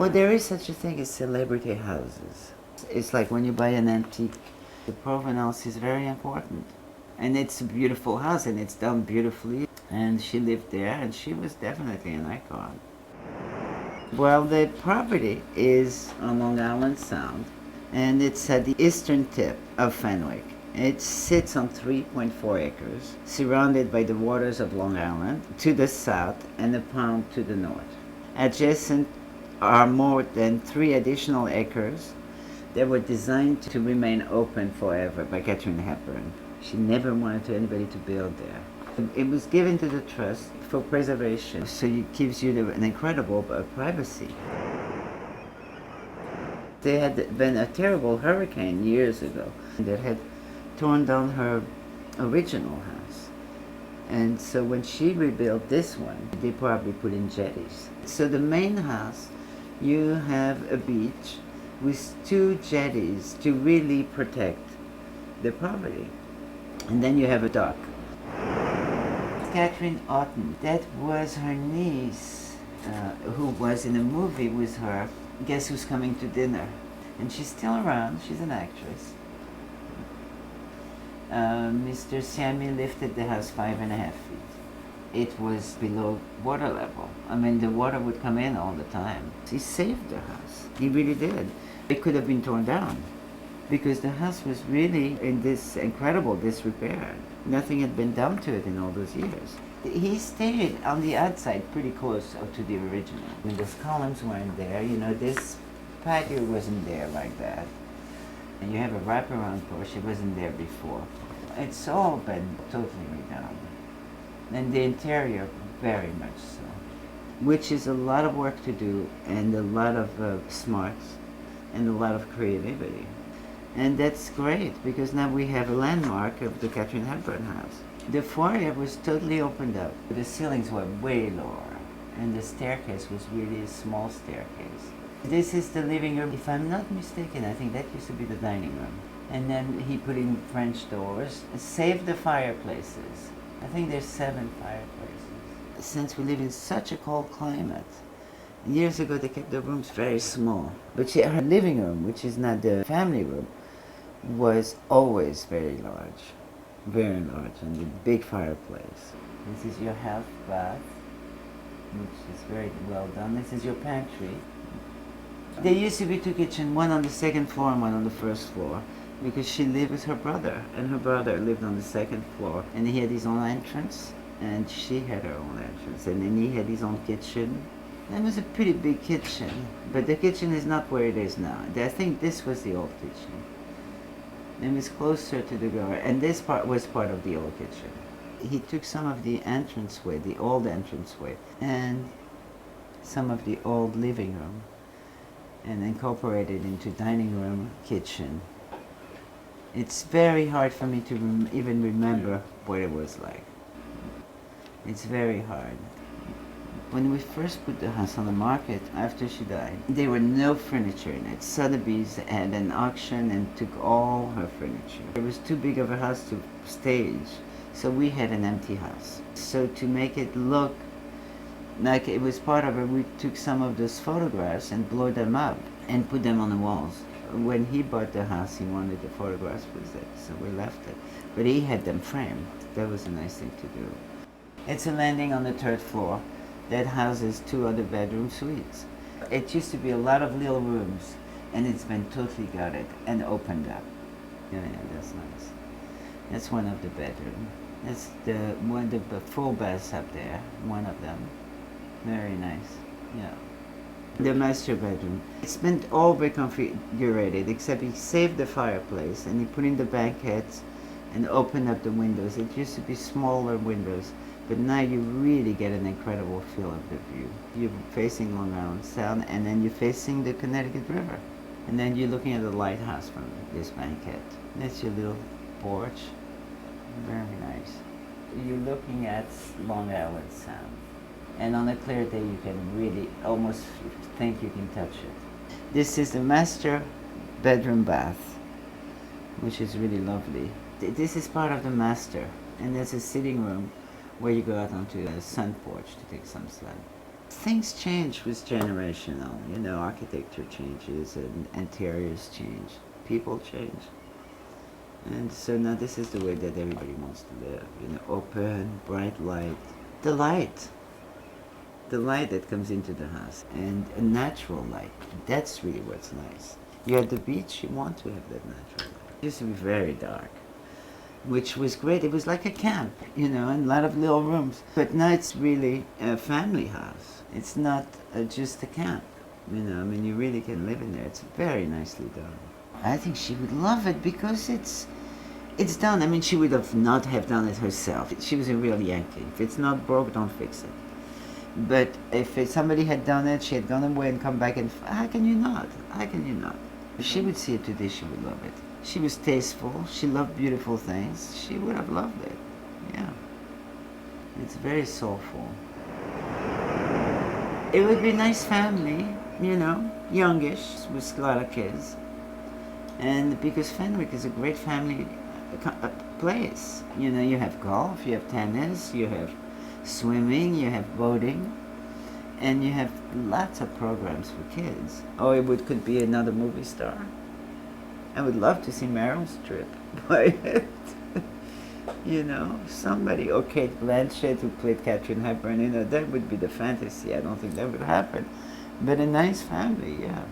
Well, there is such a thing as celebrity houses. It's like when you buy an antique, the provenance is very important. And it's a beautiful house and it's done beautifully. And she lived there and she was definitely an icon. Well, the property is on Long Island Sound and it's at the eastern tip of Fenwick. It sits on 3.4 acres, surrounded by the waters of Long Island to the south and the pond to the north. Adjacent are more than 3 additional acres that were designed to remain open forever by Katharine Hepburn. She never wanted anybody to build there. It was given to the trust for preservation, so it gives you an incredible privacy. There had been a terrible hurricane years ago that had torn down her original house. And so when she rebuilt this one, they probably put in jetties. So the main house, you have a beach with 2 jetties to really protect the property. And then you have a dock. Catherine Otten, that was her niece, who was in a movie with her, Guess Who's Coming to Dinner. And she's still around, she's an actress. Mr. Sammy lifted the house 5.5 feet. It was below water level. I mean, the water would come in all the time. He saved the house. He really did. It could have been torn down because the house was really in this incredible disrepair. Nothing had been done to it in all those years. He stayed on the outside pretty close to the original. I mean, those columns weren't there. You know, this patio wasn't there like that. And you have a wraparound porch, it wasn't there before. It's all been totally redone. And the interior, very much so. Which is a lot of work to do and a lot of smarts and a lot of creativity. And that's great because now we have a landmark of the Katharine Hepburn house. The foyer was totally opened up. The ceilings were way lower and the staircase was really a small staircase. This is the living room. If I'm not mistaken, I think that used to be the dining room. And then he put in French doors, saved the fireplaces. I think there's 7 fireplaces. Since we live in such a cold climate, years ago they kept the rooms very small. But her living room, which is not the family room, was always very large, and a big fireplace. This is your half bath, which is very well done. This is your pantry. There used to be 2 kitchens, one on the 2nd floor and one on the 1st floor, because she lived with her brother, and her brother lived on the 2nd floor, and he had his own entrance, and she had her own entrance, and then he had his own kitchen. It was a pretty big kitchen, but the kitchen is not where it is now. I think this was the old kitchen. It was closer to the door, and this part was part of the old kitchen. He took some of the entranceway, the old entranceway, and some of the old living room, and incorporated into dining room, kitchen. It's very hard for me to even remember what it was like. It's very hard. When we first put the house on the market after she died, there were no furniture in it. Sotheby's had an auction and took all her furniture. It was too big of a house to stage, so we had an empty house. So to make it look like it was part of it, we took some of those photographs and blew them up and put them on the walls. When he bought the house, he wanted the photographs with it, so we left it. But he had them framed. That was a nice thing to do. It's a landing on the 3rd floor that houses 2 other bedroom suites. It used to be a lot of little rooms, and it's been totally gutted and opened up. Yeah, that's nice. That's one of the bedrooms. That's the full baths up there, one of them. Very nice, yeah. The master bedroom. It's been all reconfigured, except he saved the fireplace and he put in the banquettes and opened up the windows. It used to be smaller windows, but now you really get an incredible feel of the view. You're facing Long Island Sound, and then you're facing the Connecticut River. And then you're looking at the lighthouse from this banquet. That's your little porch. Very nice. You're looking at Long Island Sound. And on a clear day, you can really almost think you can touch it. This is the master bedroom bath, which is really lovely. This is part of the master, and there's a sitting room where you go out onto a sun porch to take some sun. things change with generational. You know, architecture changes and interiors change. People change. And so now this is the way that everybody wants to live. You know, open, bright light. The light. The light that comes into the house. And a natural light. That's really what's nice. You're at the beach, you want to have that natural light. It used to be very dark, which was great. It was like a camp, you know, and a lot of little rooms. But now it's really a family house. It's not just a camp, you know. I mean, you really can live in there. It's very nicely done. I think she would love it because it's done. I mean, she would have not have done it herself. She was a real Yankee. If it's not broke, don't fix it. But if somebody had done it, she had gone away and come back, and how can you not? How can you not? If she would see it today, she would love it. She was tasteful. She loved beautiful things. She would have loved it. Yeah. It's very soulful. It would be a nice family, you know, youngish, with a lot of kids. And because Fenwick is a great family place. You know, you have golf, you have tennis, you have swimming, you have boating, and you have lots of programs for kids. Or it could be another movie star. I would love to see Meryl Streep play it. You know, somebody, or Kate Blanchett who played Katharine Hepburn, you know, that would be the fantasy. I don't think that would happen. But a nice family, yeah.